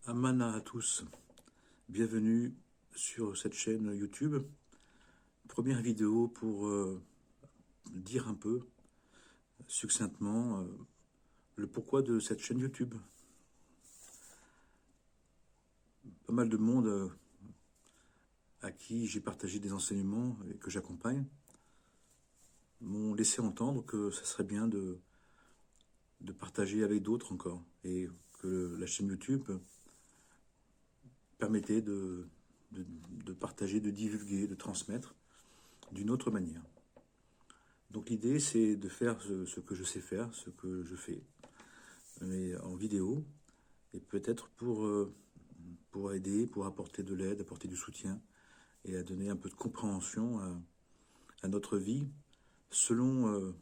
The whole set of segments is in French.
Amana à tous, bienvenue sur cette chaîne YouTube. Première vidéo pour dire un peu succinctement le pourquoi de cette chaîne YouTube. Pas mal de monde à qui j'ai partagé des enseignements et que j'accompagne m'ont laissé entendre que ça serait bien de partager avec d'autres encore et que la chaîne YouTube permettait de partager, de divulguer, de transmettre d'une autre manière. Donc l'idée, c'est de faire ce que je sais faire, ce que je fais, mais en vidéo, et peut-être pour aider, pour apporter de l'aide, apporter du soutien, et à donner un peu de compréhension à notre vie, selon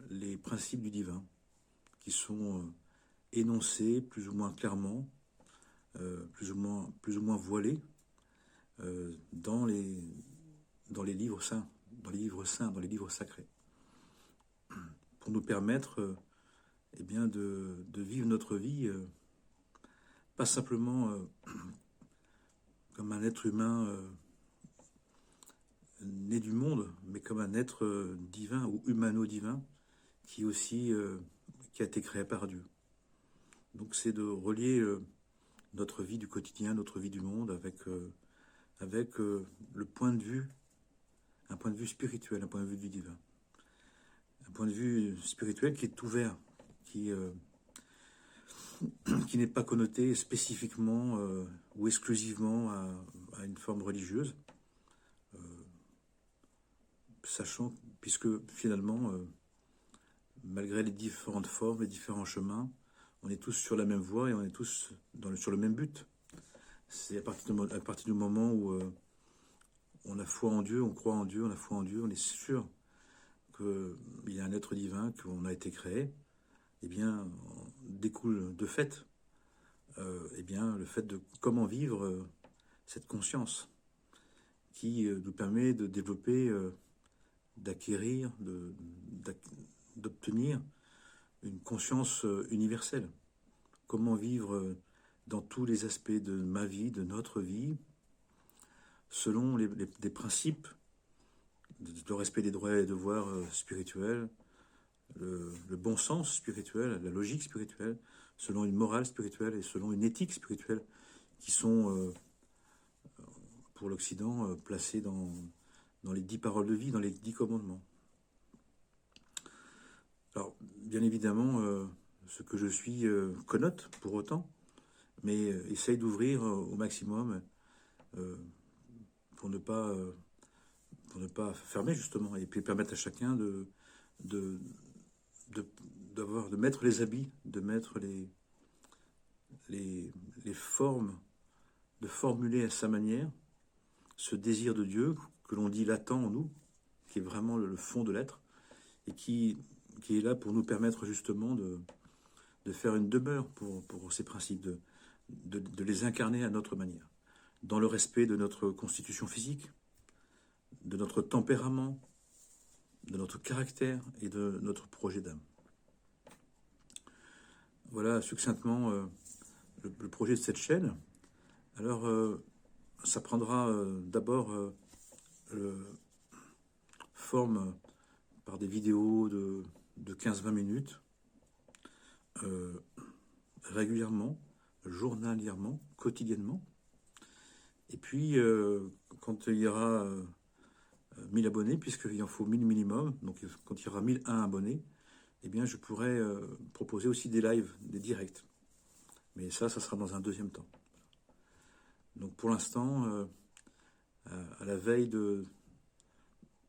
les principes du divin, qui sont énoncés plus ou moins clairement, plus ou moins voilés, dans les livres saints, dans les livres sacrés, pour nous permettre eh bien de vivre notre vie pas simplement comme un être humain né du monde, mais comme un être divin ou humano-divin qui aussi qui a été créé par Dieu. Donc c'est de relier notre vie du quotidien, notre vie du monde avec le point de vue, un point de vue spirituel, un point de vue du divin. Un point de vue spirituel qui est ouvert, qui n'est pas connoté spécifiquement ou exclusivement à une forme religieuse, sachant, puisque finalement, malgré les différentes formes, les différents chemins, on est tous sur la même voie et on est tous sur le même but. C'est à partir du moment où on a foi en Dieu, on croit en Dieu, on a foi en Dieu, on est sûr qu'il y a un être divin, qu'on a été créé, eh bien, découle de fait, eh bien, le fait de comment vivre cette conscience qui nous permet de développer, d'acquérir, d'obtenir une conscience universelle. Comment vivre dans tous les aspects de ma vie, de notre vie, selon des principes, le respect des droits et devoirs spirituels, le bon sens spirituel, la logique spirituelle, selon une morale spirituelle et selon une éthique spirituelle qui sont, pour l'Occident, placées dans les 10 paroles de vie, dans les 10 commandements. Alors, bien évidemment, ce que je suis connote pour autant, mais essaye d'ouvrir au maximum pour ne pas fermer justement, et puis permettre à chacun de mettre les habits, de mettre les formes, de formuler à sa manière ce désir de Dieu que l'on dit latent en nous, qui est vraiment le fond de l'être, et qui est là pour nous permettre justement de faire une demeure pour ces principes, de les incarner à notre manière, dans le respect de notre constitution physique, de notre tempérament, de notre caractère et de notre projet d'âme. Voilà succinctement le projet de cette chaîne. Alors, ça prendra d'abord forme par des vidéos de 15-20 minutes, régulièrement, journalièrement, quotidiennement. Et puis, quand il y aura 1000 abonnés, puisqu'il en faut 1000 minimum, donc quand il y aura 1001 abonnés, eh bien, je pourrais proposer aussi des lives, des directs. Mais ça sera dans un deuxième temps. Donc, pour l'instant, à la veille de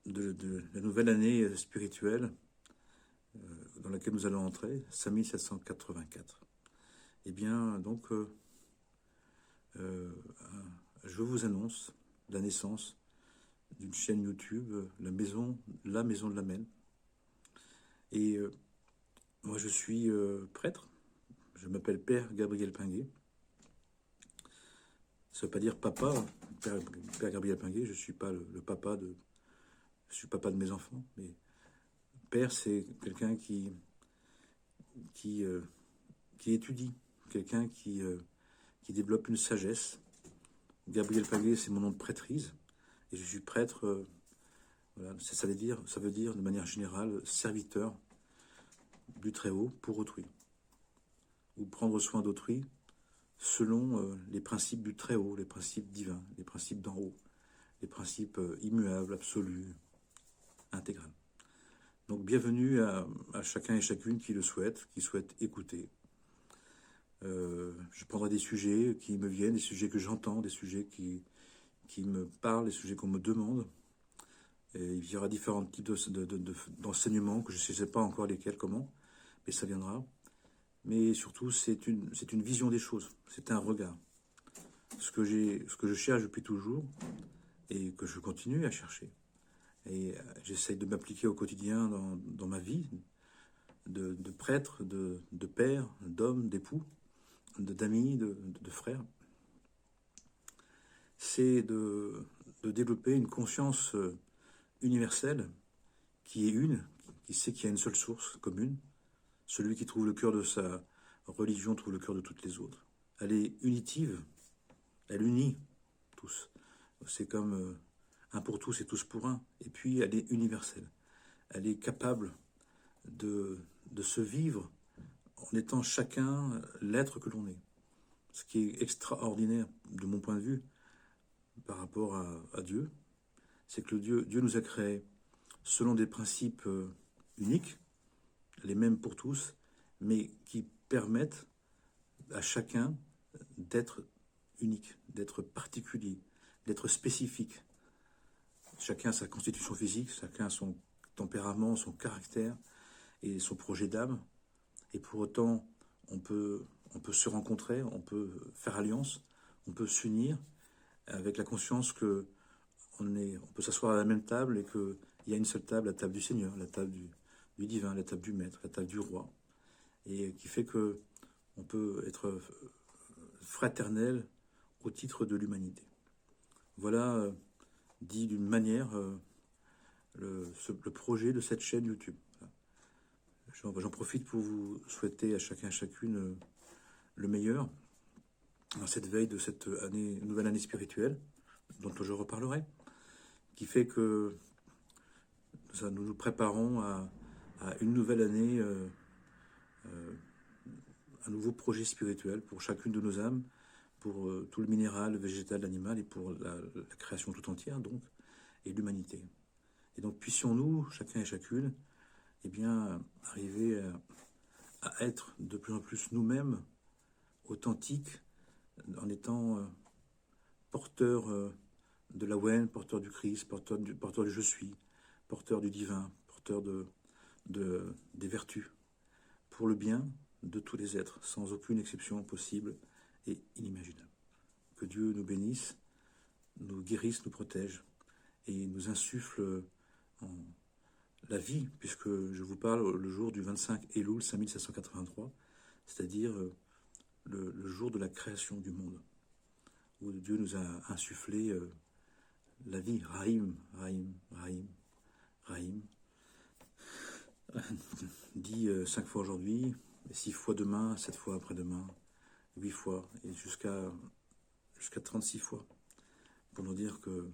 la nouvelle année spirituelle dans laquelle nous allons entrer, 5784, eh bien, donc, je vous annonce la naissance d'une chaîne YouTube, la maison de l'Amen. Et moi, je suis prêtre. Je m'appelle Père Gabriel Pinguet. Ça ne veut pas dire papa, Père Gabriel Pinguet. Je ne suis pas le papa de... Je suis papa de mes enfants. Mais Père, c'est quelqu'un qui étudie. Quelqu'un qui qui développe une sagesse. Gabriel Paguet, c'est mon nom de prêtrise, et je suis prêtre, voilà, ça veut dire de manière générale serviteur du Très-Haut pour autrui, ou prendre soin d'autrui selon les principes du Très-Haut, les principes divins, les principes d'en haut, les principes immuables, absolus, intégral. Donc bienvenue à chacun et chacune qui le souhaite, qui souhaite écouter. Je prendrai des sujets qui me viennent, des sujets que j'entends, des sujets qui me parlent, des sujets qu'on me demande. Et il y aura différents types d'enseignements, que je ne sais pas encore lesquels, comment, mais ça viendra. Mais surtout, c'est une vision des choses, c'est un regard. Ce que je cherche depuis toujours, et que je continue à chercher. Et j'essaye de m'appliquer au quotidien dans ma vie, de prêtre, de père, d'homme, d'époux, d'amis, de frères. C'est de développer une conscience universelle qui est une, qui sait qu'il y a une seule source commune. Celui qui trouve le cœur de sa religion trouve le cœur de toutes les autres. Elle est unitive, elle unit tous. C'est comme un pour tous et tous pour un. Et puis elle est universelle. Elle est capable de se vivre en étant chacun l'être que l'on est. Ce qui est extraordinaire de mon point de vue par rapport à Dieu, c'est que Dieu nous a créés selon des principes uniques, les mêmes pour tous, mais qui permettent à chacun d'être unique, d'être particulier, d'être spécifique. Chacun a sa constitution physique, chacun a son tempérament, son caractère et son projet d'âme. Et pour autant, on peut se rencontrer, on peut faire alliance, on peut s'unir avec la conscience que on peut s'asseoir à la même table et qu'il y a une seule table, la table du Seigneur, la table du divin, la table du maître, la table du roi, et qui fait que on peut être fraternel au titre de l'humanité. Voilà, dit d'une manière, le projet de cette chaîne YouTube. J'en profite pour vous souhaiter à chacun et chacune le meilleur dans cette veille de cette nouvelle année spirituelle, dont je reparlerai, qui fait que nous nous préparons à une nouvelle année, un nouveau projet spirituel pour chacune de nos âmes, pour tout le minéral, le végétal, l'animal, et pour la création tout entière, donc, et l'humanité. Et donc, puissions-nous, chacun et chacune, eh bien, arriver à être de plus en plus nous-mêmes, authentiques, en étant porteurs de la Wen, porteurs du Christ, porteurs du je suis, porteurs du divin, porteurs des vertus, pour le bien de tous les êtres, sans aucune exception possible et inimaginable. Que Dieu nous bénisse, nous guérisse, nous protège et nous insuffle la vie, puisque je vous parle le jour du 25 Elul 5783, c'est-à-dire le jour de la création du monde, où Dieu nous a insufflé la vie, Rahim, Rahim, Rahim, Rahim, dit 5 fois aujourd'hui, 6 fois demain, 7 fois après-demain, 8 fois, et jusqu'à 36 fois, pour nous dire que,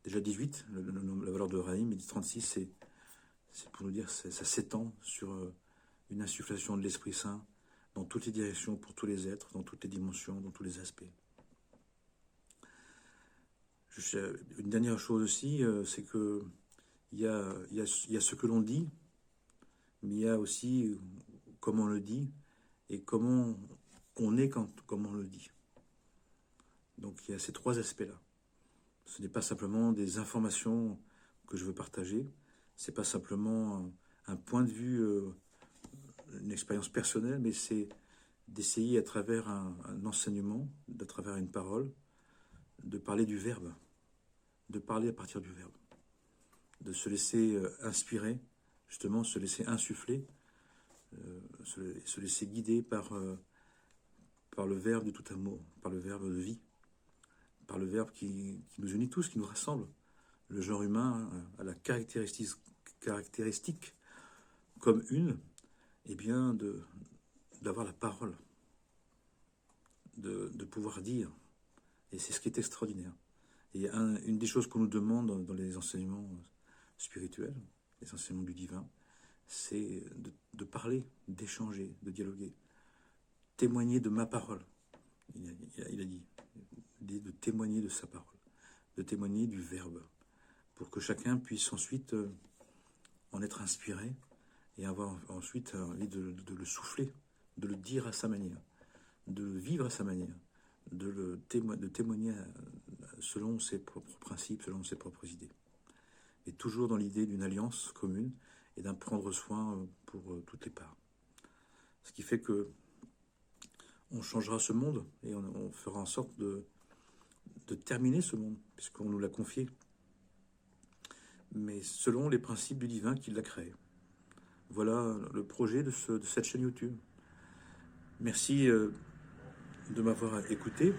déjà 18, la valeur de Rahim, et 36, c'est pour nous dire que ça s'étend sur une insufflation de l'Esprit Saint dans toutes les directions, pour tous les êtres, dans toutes les dimensions, dans tous les aspects. Une dernière chose aussi, c'est que il y a ce que l'on dit, mais il y a aussi comment on le dit et comment on est comme on le dit. Donc il y a ces trois aspects-là. Ce n'est pas simplement des informations que je veux partager, c'est pas simplement un point de vue, une expérience personnelle, mais c'est d'essayer à travers un enseignement, à travers une parole, de parler du verbe, de parler à partir du verbe, de se laisser inspirer, justement, se laisser insuffler, se laisser guider par le verbe de tout amour, par le verbe de vie, par le verbe qui nous unit tous, qui nous rassemble. Le genre humain a la caractéristique comme une, eh bien, d'avoir la parole. de pouvoir dire. Et c'est ce qui est extraordinaire. Et une des choses qu'on nous demande dans les enseignements spirituels, les enseignements du divin, c'est de parler, d'échanger, de dialoguer, témoigner de ma parole. Il a dit de témoigner de sa parole, de témoigner du Verbe, pour que chacun puisse ensuite en être inspiré et avoir ensuite envie de le souffler, de le dire à sa manière, de le vivre à sa manière, de témoigner selon ses propres principes, selon ses propres idées. Et toujours dans l'idée d'une alliance commune et d'un prendre soin pour toutes les parts. Ce qui fait que on changera ce monde et on fera en sorte de terminer ce monde, puisqu'on nous l'a confié, mais selon les principes du divin qui l'a créé. Voilà le projet de cette chaîne YouTube. Merci de m'avoir écouté.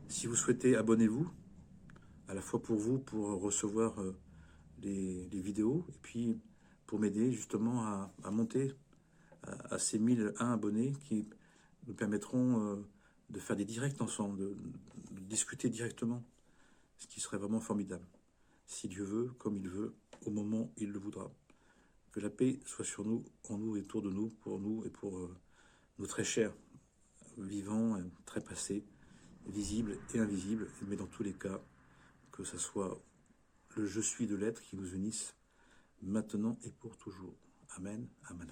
Si vous souhaitez, abonnez-vous, à la fois pour vous, pour recevoir les vidéos, et puis pour m'aider justement à monter à ces 1001 abonnés qui nous permettront de faire des directs ensemble, de discuter directement, ce qui serait vraiment formidable. Si Dieu veut, comme il veut, au moment où il le voudra. Que la paix soit sur nous, en nous et autour de nous et pour nos très chers vivants, trépassés, visibles et invisibles, mais dans tous les cas, que ce soit le « je suis » de l'être qui nous unisse maintenant et pour toujours. Amen, Amen.